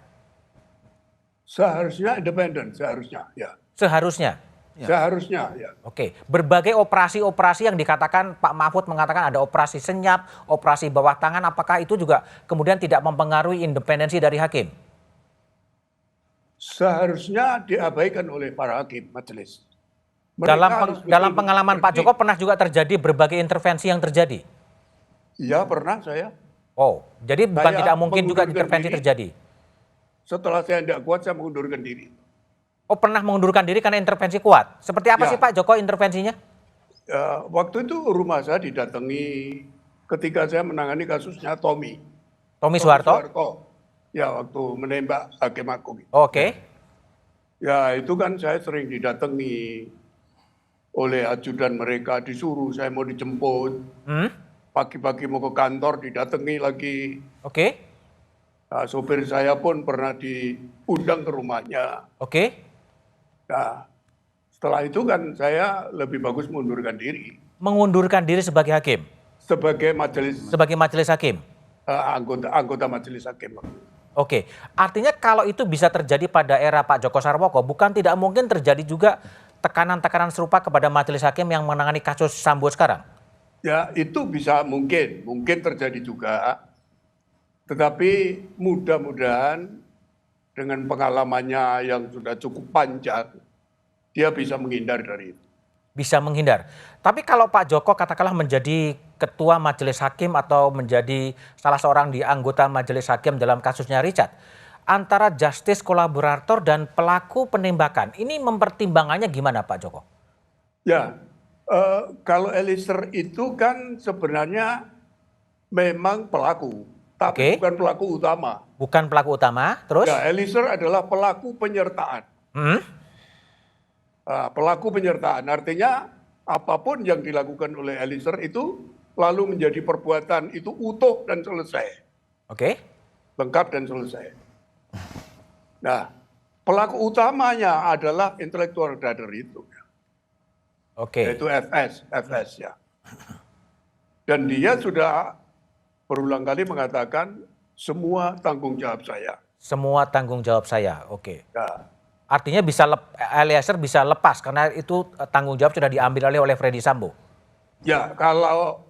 Seharusnya independen, seharusnya ya. Seharusnya? Seharusnya ya. Berbagai operasi-operasi yang dikatakan Pak Mahfud mengatakan ada operasi senyap, operasi bawah tangan, apakah itu juga kemudian tidak mempengaruhi independensi dari hakim? Seharusnya diabaikan oleh para hakim majelis. Dalam pengalaman Pak Joko pernah juga terjadi berbagai intervensi yang terjadi? Iya, pernah saya. Oh, jadi bukan tidak mungkin juga intervensi terjadi? Setelah saya tidak kuat, saya mengundurkan diri. Oh, pernah mengundurkan diri karena intervensi kuat. Seperti apa sih Pak Joko intervensinya? Waktu itu rumah saya didatangi ketika saya menangani kasusnya Tommy Soeharto? Ya, waktu menembak hakim agung. Ya, itu kan saya sering didatangi oleh ajudan mereka, disuruh saya mau dijemput. Pagi-pagi mau ke kantor didatangi lagi. Nah, sopir saya pun pernah diundang ke rumahnya. Nah, setelah itu kan saya lebih bagus mengundurkan diri. Mengundurkan diri sebagai hakim? Sebagai majelis. Sebagai majelis hakim? Anggota majelis hakim. Artinya kalau itu bisa terjadi pada era Pak Joko Sarwoko, bukan tidak mungkin terjadi juga tekanan-tekanan serupa kepada majelis hakim yang menangani kasus Sambo sekarang? Ya, itu bisa mungkin terjadi juga. Tetapi mudah-mudahan dengan pengalamannya yang sudah cukup panjang, dia bisa menghindar dari itu. Bisa menghindar. Tapi kalau Pak Joko katakanlah menjadi ketua majelis hakim atau menjadi salah seorang di anggota majelis hakim dalam kasusnya Richard, antara justice kolaborator dan pelaku penembakan, ini mempertimbangannya gimana Pak Joko? Ya, kalau Eliezer itu kan sebenarnya memang pelaku, tapi bukan pelaku utama. Bukan pelaku utama, terus? Ya, Eliezer adalah pelaku penyertaan. Pelaku penyertaan, artinya apapun yang dilakukan oleh Eliezer itu lalu menjadi perbuatan itu utuh dan selesai. Lengkap dan selesai. Nah, pelaku utamanya adalah intellectual brother itu. Yaitu FS ya. Dan dia sudah berulang kali mengatakan semua tanggung jawab saya. Semua tanggung jawab saya, Artinya Eliezer bisa lepas karena itu tanggung jawab sudah diambil oleh Freddy Sambo. Ya, kalau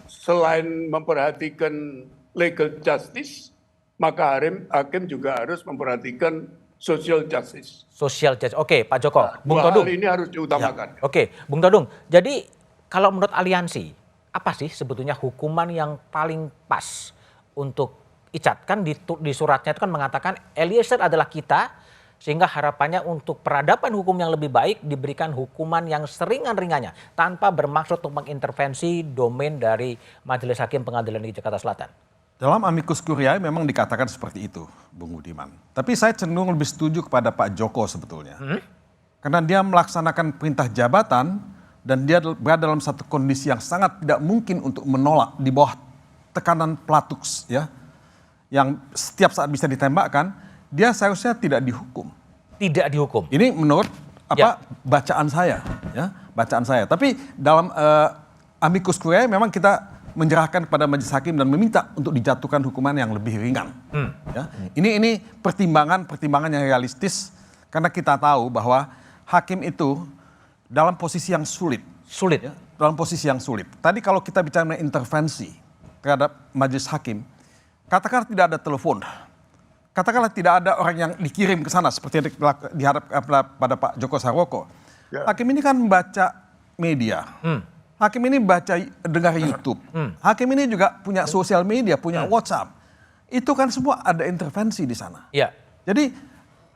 selain memperhatikan legal justice, maka hakim juga harus memperhatikan social justice. Social justice, Pak Joko. Bung Todung. Hal ini harus diutamakan. Bung Todung. Jadi kalau menurut aliansi, apa sih sebetulnya hukuman yang paling pas untuk Richard? Kan di suratnya itu kan mengatakan Eliezer adalah kita, sehingga harapannya untuk peradaban hukum yang lebih baik diberikan hukuman yang seringan-ringannya tanpa bermaksud untuk mengintervensi domain dari Majelis Hakim Pengadilan Negeri Jakarta Selatan. Dalam amicus curiae memang dikatakan seperti itu, Bung Budiman. Tapi saya cenderung lebih setuju kepada Pak Joko sebetulnya. Karena dia melaksanakan perintah jabatan dan dia berada dalam satu kondisi yang sangat tidak mungkin untuk menolak di bawah tekanan Platuks, ya, yang setiap saat bisa ditembakkan. Dia seharusnya tidak dihukum. Tidak dihukum. Ini menurut bacaan saya, ya, bacaan saya. Tapi dalam amicus curiae memang kita menyerahkan kepada majelis hakim dan meminta untuk dijatuhkan hukuman yang lebih ringan. Ya. Ini pertimbangan yang realistis karena kita tahu bahwa hakim itu dalam posisi yang sulit. Sulit. Ya, dalam posisi yang sulit. Tadi kalau kita bicara mengenai intervensi terhadap majelis hakim, katakanlah tidak ada telepon. Katakanlah tidak ada orang yang dikirim ke sana seperti yang dihadapkan pada Pak Joko Sarwoko. Hakim ini kan membaca media. Hakim ini dengar YouTube. Hakim ini juga punya sosial media, punya WhatsApp. Itu kan semua ada intervensi di sana. Ya. Jadi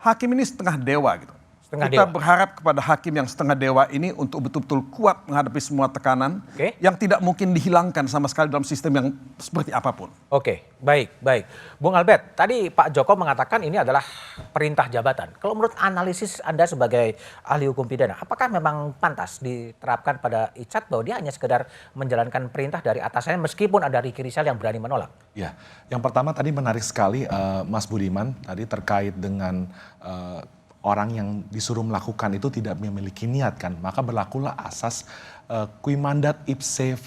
hakim ini setengah dewa gitu. Kita berharap kepada hakim yang setengah dewa ini untuk betul-betul kuat menghadapi semua tekanan yang tidak mungkin dihilangkan sama sekali dalam sistem yang seperti apapun. Oke, baik. Bung Albert, tadi Pak Joko mengatakan ini adalah perintah jabatan. Kalau menurut analisis Anda sebagai ahli hukum pidana, apakah memang pantas diterapkan pada Richard bahwa dia hanya sekedar menjalankan perintah dari atasannya meskipun ada Ricky Rizal yang berani menolak? Ya, yang pertama tadi menarik sekali Mas Budiman tadi terkait dengan orang yang disuruh melakukan itu tidak memiliki niat kan, maka berlakulah asas qui mandat ipse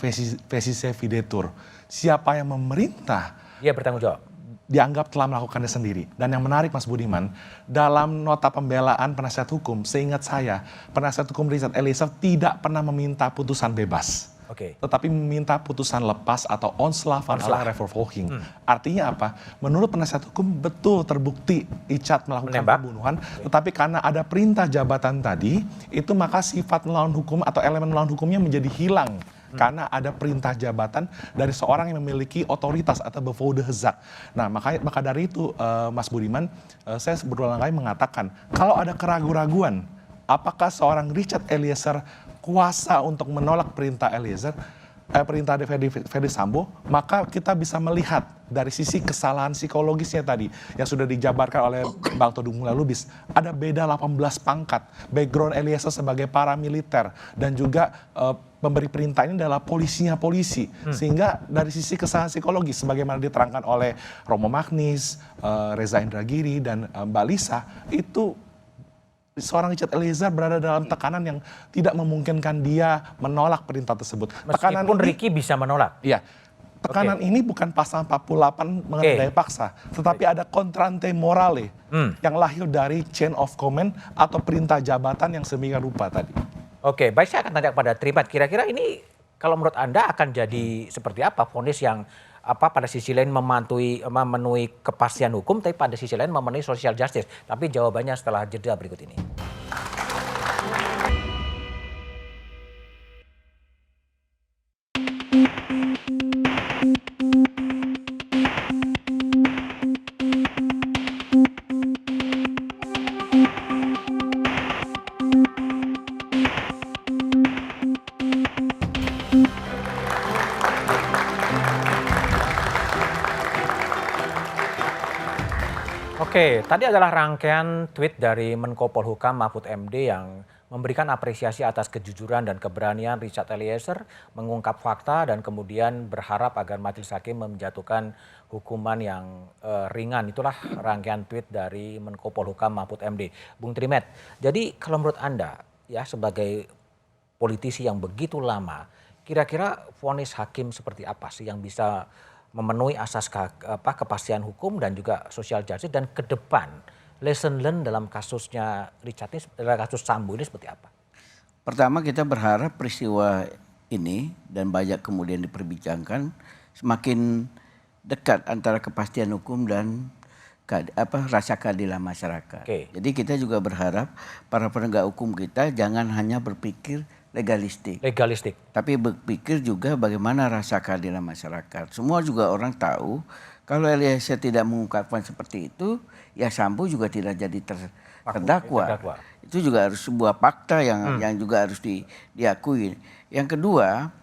fecisse videtur. Siapa yang memerintah, dia bertanggung jawab. Dianggap telah melakukannya sendiri. Dan yang menarik Mas Budiman, dalam nota pembelaan penasihat hukum, seingat saya, penasihat hukum Richard Eliezer tidak pernah meminta putusan bebas. Tetapi meminta putusan lepas atau onslaught van alle revolving. Artinya apa? Menurut penasihat hukum betul terbukti Richard melakukan pembunuhan, tetapi karena ada perintah jabatan tadi, itu maka sifat melawan hukum atau elemen melawan hukumnya menjadi hilang. Karena ada perintah jabatan dari seorang yang memiliki otoritas atau bevoegdhezag. Nah, maka dari itu Mas Budiman, saya berulang kali mengatakan, kalau ada keraguan-raguan, apakah seorang Richard Eliezer kuasa untuk menolak perintah perintah Ferdy Sambo, maka kita bisa melihat dari sisi kesalahan psikologisnya tadi yang sudah dijabarkan oleh Bang Todung Mulya Lubis. Ada beda 18 pangkat, background Eliezer sebagai paramiliter dan juga pemberi perintah ini adalah polisi. Sehingga dari sisi kesalahan psikologis sebagaimana diterangkan oleh Romo Magnis, Reza Indragiri dan Mbak Lisa, itu seorang Richard Eliezer berada dalam tekanan yang tidak memungkinkan dia menolak perintah tersebut. Meskipun Ricky bisa menolak. Iya. Tekanan ini bukan pasal 48 mengenai daya paksa, tetapi ada contrante morale yang lahir dari chain of command atau perintah jabatan yang sedemikian rupa tadi. Oke, baik, saya akan tanya kepada Trimat. Kira-kira ini kalau menurut Anda akan jadi seperti apa vonis yang pada sisi lain memenuhi kepastian hukum, tapi pada sisi lain memenuhi social justice. Tapi jawabannya setelah jeda berikut ini. Oke, tadi adalah rangkaian tweet dari Menko Polhukam Mahfud MD yang memberikan apresiasi atas kejujuran dan keberanian Richard Eliezer mengungkap fakta dan kemudian berharap agar majelis hakim menjatuhkan hukuman yang ringan. Itulah rangkaian tweet dari Menko Polhukam Mahfud MD. Bung Trimet, jadi kalau menurut Anda ya sebagai politisi yang begitu lama, kira-kira vonis hakim seperti apa sih yang bisa memenuhi asas kepastian hukum dan juga social justice, dan ke depan lesson learned dalam kasusnya Richard ini, dalam kasus Sambo ini seperti apa? Pertama, kita berharap peristiwa ini dan banyak kemudian diperbincangkan semakin dekat antara kepastian hukum dan rasa keadilan masyarakat. Jadi kita juga berharap para penegak hukum kita jangan hanya berpikir legalistik. Legalistik. Tapi berpikir juga bagaimana rasa keadilan masyarakat. Semua juga orang tahu kalau Eliezer tidak mengungkapkan seperti itu, ya Sambo juga tidak jadi terdakwa. Itu juga harus sebuah fakta yang juga harus diakui. Yang kedua,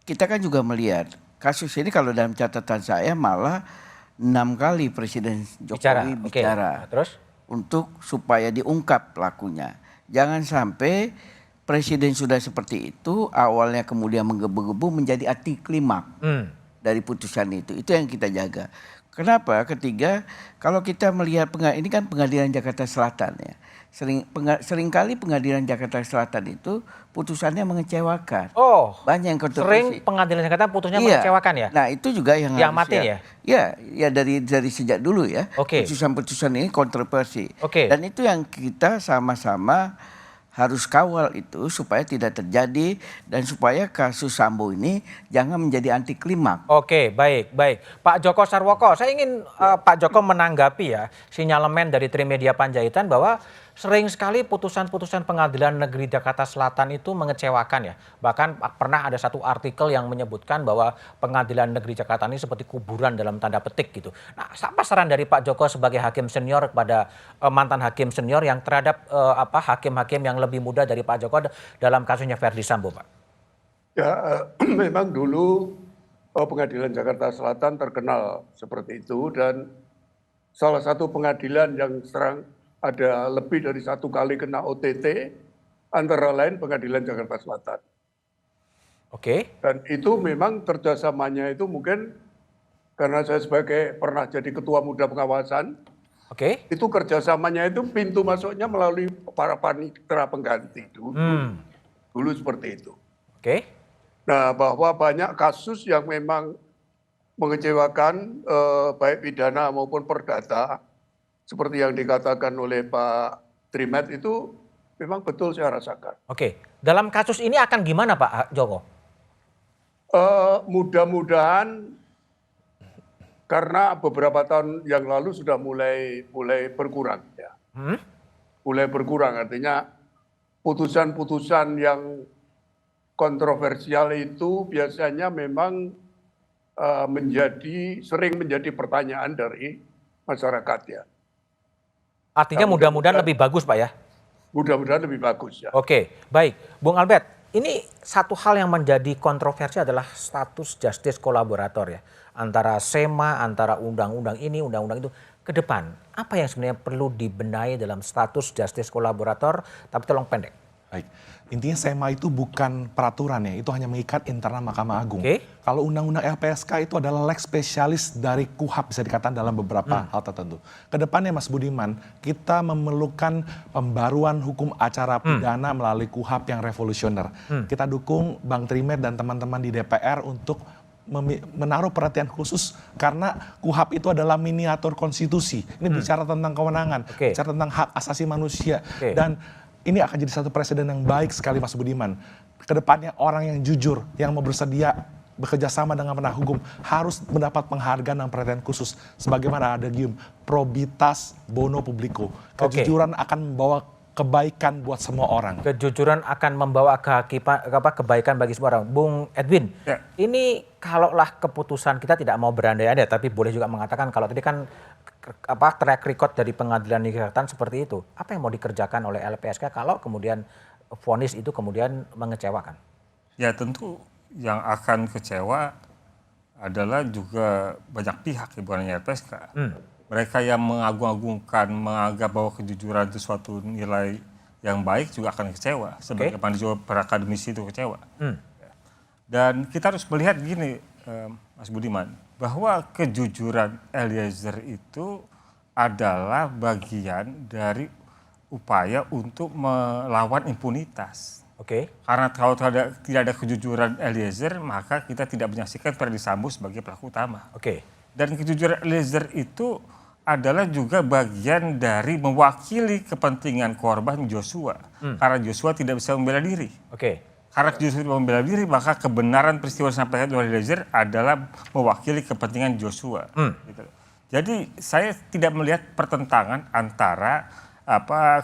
kita kan juga melihat kasus ini kalau dalam catatan saya malah 6 kali Presiden Jokowi bicara Terus? untuk supaya diungkap pelakunya. Jangan sampai Presiden sudah seperti itu, awalnya kemudian menggebu-gebu menjadi anti klimaks dari putusan itu. Itu yang kita jaga. Kenapa? Ketiga, kalau kita melihat ini kan Pengadilan Jakarta Selatan ya. Seringkali Pengadilan Jakarta Selatan itu putusannya mengecewakan. Banyak yang kontroversi. Sering Pengadilan Jakarta putusnya mengecewakan ya? Nah, itu juga yang mati ya? Ya dari sejak dulu ya. Putusan-putusan ini kontroversi. Dan itu yang kita sama-sama harus kawal itu supaya tidak terjadi dan supaya kasus Sambo ini jangan menjadi anti klimaks. Oke, baik. Pak Joko Sarwoko, saya ingin Pak Joko menanggapi ya sinyalemen dari Trimedia Panjaitan bahwa sering sekali putusan-putusan Pengadilan Negeri Jakarta Selatan itu mengecewakan ya. Bahkan pernah ada satu artikel yang menyebutkan bahwa Pengadilan Negeri Jakarta ini seperti kuburan dalam tanda petik gitu. Nah, apa saran dari Pak Joko sebagai hakim senior kepada mantan hakim senior yang terhadap hakim-hakim yang lebih muda dari Pak Joko dalam kasusnya Verdi Sambo, Pak? Ya, memang dulu Pengadilan Jakarta Selatan terkenal seperti itu dan salah satu pengadilan yang ada lebih dari 1 kali kena OTT, antara lain Pengadilan Jakarta Selatan. Dan itu memang kerjasamanya itu mungkin karena saya pernah jadi ketua muda pengawasan, itu kerjasamanya itu pintu masuknya melalui para panitera pengganti dulu seperti itu. Nah, bahwa banyak kasus yang memang mengecewakan baik pidana maupun perdata, seperti yang dikatakan oleh Pak Trimet itu memang betul saya rasakan. Dalam kasus ini akan gimana Pak Joko? Mudah-mudahan karena beberapa tahun yang lalu sudah mulai berkurang ya. Mulai berkurang artinya putusan-putusan yang kontroversial itu biasanya memang sering menjadi pertanyaan dari masyarakat ya. Artinya mudah-mudahan lebih bagus Pak ya? Mudah-mudahan lebih bagus ya. Baik. Bung Albert, ini satu hal yang menjadi kontroversi adalah status justice kolaborator ya. Antara SEMA, antara undang-undang ini, undang-undang itu. Ke depan, apa yang sebenarnya perlu dibenahi dalam status justice kolaborator, tapi tolong pendek. Baik. Intinya SEMA itu bukan peraturan ya, itu hanya mengikat internal Mahkamah Agung. Kalau undang-undang LPSK itu adalah leg spesialis dari KUHAP bisa dikatakan dalam beberapa hal tertentu. Kedepannya Mas Budiman, kita memerlukan pembaruan hukum acara pidana melalui KUHAP yang revolusioner. Kita dukung Bang Trimet dan teman-teman di DPR untuk menaruh perhatian khusus karena KUHAP itu adalah miniatur konstitusi. Ini bicara tentang kewenangan, bicara tentang hak asasi manusia dan ini akan jadi satu presiden yang baik sekali Mas Budiman. Kedepannya orang yang jujur, yang mau bersedia bekerja sama dengan penegak hukum harus mendapat penghargaan dan perhatian khusus. Sebagaimana ada gium, probitas bono publico. Kejujuran akan membawa kebaikan buat semua orang. Kejujuran akan membawa kebaikan bagi semua orang. Bung Edwin, ini kalaulah keputusan kita tidak mau berandai-andai, tapi boleh juga mengatakan kalau tadi kan track record dari Pengadilan Negeri Jakarta seperti itu. Apa yang mau dikerjakan oleh LPSK kalau kemudian vonis itu kemudian mengecewakan? Ya tentu yang akan kecewa adalah juga banyak pihak, bukan hanya LPSK. Mereka yang mengagung-agungkan, menganggap bahwa kejujuran itu suatu nilai yang baik juga akan kecewa. Sebagaimana juga para akademisi itu kecewa. Dan kita harus melihat gini, Mas Budiman, bahwa kejujuran Eliezer itu adalah bagian dari upaya untuk melawan impunitas. Karena kalau tidak ada kejujuran Eliezer, maka kita tidak menyaksikan Verdi Sambo sebagai pelaku utama. Dan kejujuran Eliezer itu adalah juga bagian dari mewakili kepentingan korban Joshua. Karena Joshua tidak bisa membela diri. Karena Joshua tidak membela diri, maka kebenaran peristiwa yang disampaikan oleh Eliezer adalah mewakili kepentingan Joshua. Gitu. Jadi saya tidak melihat pertentangan antara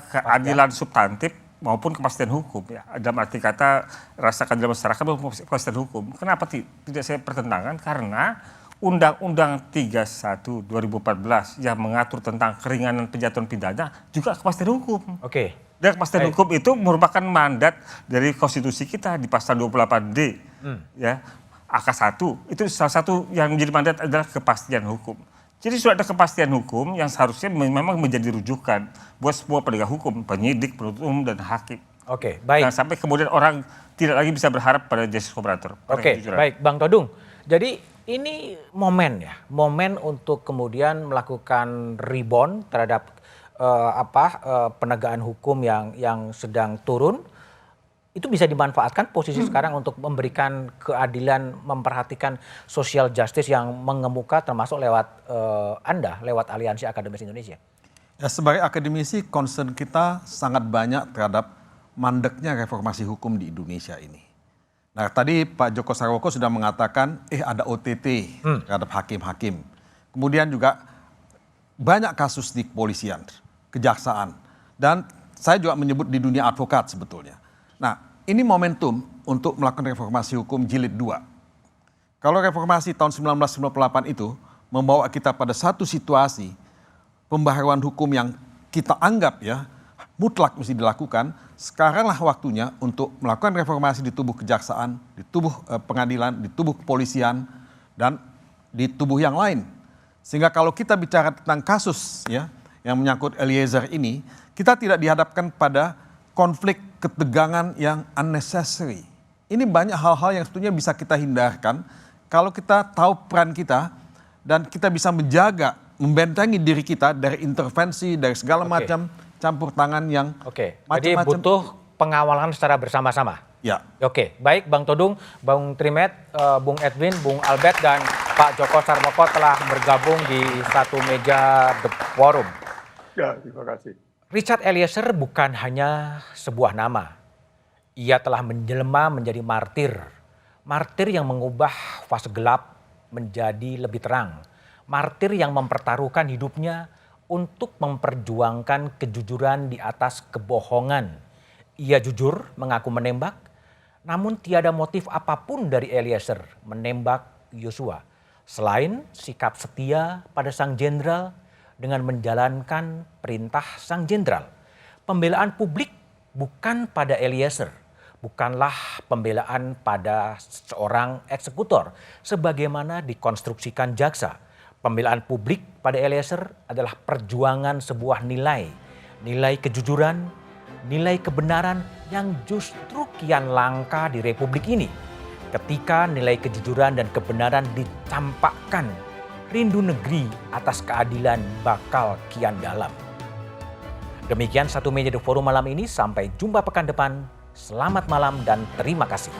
keadilan substantif maupun kepastian hukum ya. Dalam arti kata rasa keadilan masyarakat maupun kepastian hukum. Kenapa tidak saya pertentangan? Karena Undang-Undang 31 2014 yang mengatur tentang keringanan penjatuhan pidana juga kepastian hukum. Oke. Dan kepastian hukum itu merupakan mandat dari konstitusi kita di pasal 28D. Ya, AK1 itu salah satu yang menjadi mandat adalah kepastian hukum. Jadi sudah ada kepastian hukum yang seharusnya memang menjadi rujukan buat semua penegak hukum, penyidik, penuntut umum, dan hakim. Oke, baik. Nah, sampai kemudian orang tidak lagi bisa berharap pada justice collaborator. Oke, baik, Bang Todung. Jadi ini momen ya, momen untuk kemudian melakukan rebound terhadap penegakan hukum yang sedang turun. Itu bisa dimanfaatkan posisi sekarang untuk memberikan keadilan, memperhatikan social justice yang mengemuka termasuk lewat Anda, lewat Aliansi Akademis Indonesia. Ya, sebagai akademisi, concern kita sangat banyak terhadap mandeknya reformasi hukum di Indonesia ini. Nah, tadi Pak Joko Sarwoko sudah mengatakan, ada OTT terhadap hakim-hakim. Kemudian juga banyak kasus di kepolisian, kejaksaan. Dan saya juga menyebut di dunia advokat sebetulnya. Nah, ini momentum untuk melakukan reformasi hukum jilid 2. Kalau reformasi tahun 1998 itu membawa kita pada satu situasi pembaharuan hukum yang kita anggap ya mutlak mesti dilakukan, sekaranglah waktunya untuk melakukan reformasi di tubuh kejaksaan, di tubuh pengadilan, di tubuh kepolisian, dan di tubuh yang lain. Sehingga kalau kita bicara tentang kasus ya yang menyangkut Eliezer ini, kita tidak dihadapkan pada konflik ketegangan yang unnecessary. Ini banyak hal-hal yang sebetulnya bisa kita hindarkan kalau kita tahu peran kita dan kita bisa menjaga, membentengi diri kita dari intervensi, dari segala macam campur tangan yang Jadi butuh pengawalan secara bersama-sama. Ya. Oke, baik Bang Todung, Bang Trimet, Bung Edwin, Bung Albert, dan Pak Joko Sarwoko telah bergabung di satu meja The Forum. Ya, terima kasih. Richard Eliezer bukan hanya sebuah nama. Ia telah menjelma menjadi martir. Martir yang mengubah fase gelap menjadi lebih terang. Martir yang mempertaruhkan hidupnya untuk memperjuangkan kejujuran di atas kebohongan. Ia jujur mengaku menembak, namun tiada motif apapun dari Eliezer menembak Yosua. Selain sikap setia pada sang jenderal dengan menjalankan perintah sang jenderal. Pembelaan publik bukan pada Eliezer, bukanlah pembelaan pada seorang eksekutor sebagaimana dikonstruksikan jaksa. Pembelaan publik pada Eliezer adalah perjuangan sebuah nilai, nilai kejujuran, nilai kebenaran yang justru kian langka di Republik ini. Ketika nilai kejujuran dan kebenaran dicampakkan, rindu negeri atas keadilan bakal kian dalam. Demikian satu meja The Forum malam ini, sampai jumpa pekan depan. Selamat malam dan terima kasih.